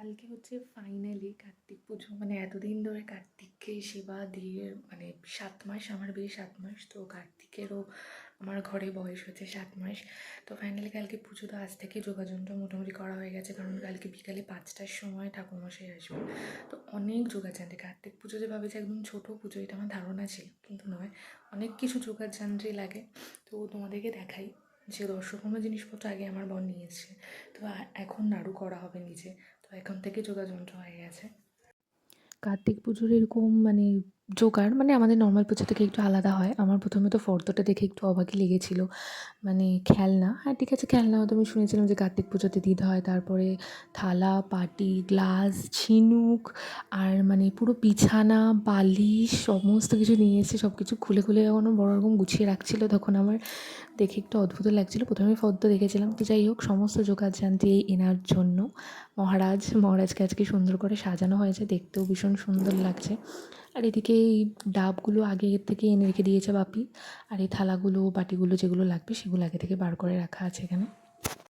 কালকে হচ্ছে ফাইনালি কার্তিক পুজো, মানে এতদিন ধরে কার্তিককে সেবা দিয়ে, মানে 7 মাস, আমার বিয়ে 7 মাস, তো কার্তিকেরও আমার ঘরে বয়স হচ্ছে 7 মাস। তো ফাইনালি কালকে পুজো, তো আজ থেকে যোগাযোগটা মোটামুটি করা হয়ে গেছে, কারণ কালকে বিকালে 5টার সময় ঠাকুরমশাই আসবে। তো অনেক যোগাযান্ত্রী, কার্তিক পুজো যে ভাবে যে একদম ছোটো পুজো এটা আমার ধারণা ছিল, কিন্তু নয়, অনেক কিছু যোগাযান্ত্রী লাগে। তো তোমাদেরকে দেখাই যে দর্শকর্ম জিনিসপত্র আগে আমার বোন নিয়ে এসছে, তো এখন নাড়ু করা হবে নিচে। তো এখন থেকে যোগাযন্ত্র হয়ে গেছে। কার্তিক পুজোর এরকম মানে জোগাড় মানে আমাদের নর্মাল পুজো থেকে একটু আলাদা হয়। আমার প্রথমে তো ফর্দটা দেখে একটু অবাকই লেগেছিল, মানে খেলনা, হ্যাঁ ঠিক আছে খেলনা হয়তো আমি শুনেছিলাম যে কার্তিক পুজোতে দিতে হয়। তারপরে থালা, বাটি, গ্লাস, ঝিনুক, আর মানে পুরো বিছানা, বালিশ সমস্ত কিছু নিয়ে এসেছে। সব কিছু খুলে খুলে যখন বড় রকম গুছিয়ে রাখছিল, তখন আমার দেখে একটু অদ্ভুত লাগছিলো। প্রথমে ফর্দ দেখেছিলাম, তো যাই হোক সমস্ত যোগাযান্ত্রী এনার জন্য মহারাজকে আজকে সুন্দর করে সাজানো হয়েছে, দেখতেও ভীষণ সুন্দর লাগছে। আর এদিকে এই ডাবগুলো আগে থেকে এনে রেখে দিয়েছে বাপি, আর এই থালাগুলো বাটিগুলো যেগুলো লাগবে সেগুলো আগে থেকে বার করে রাখা আছে এখানে।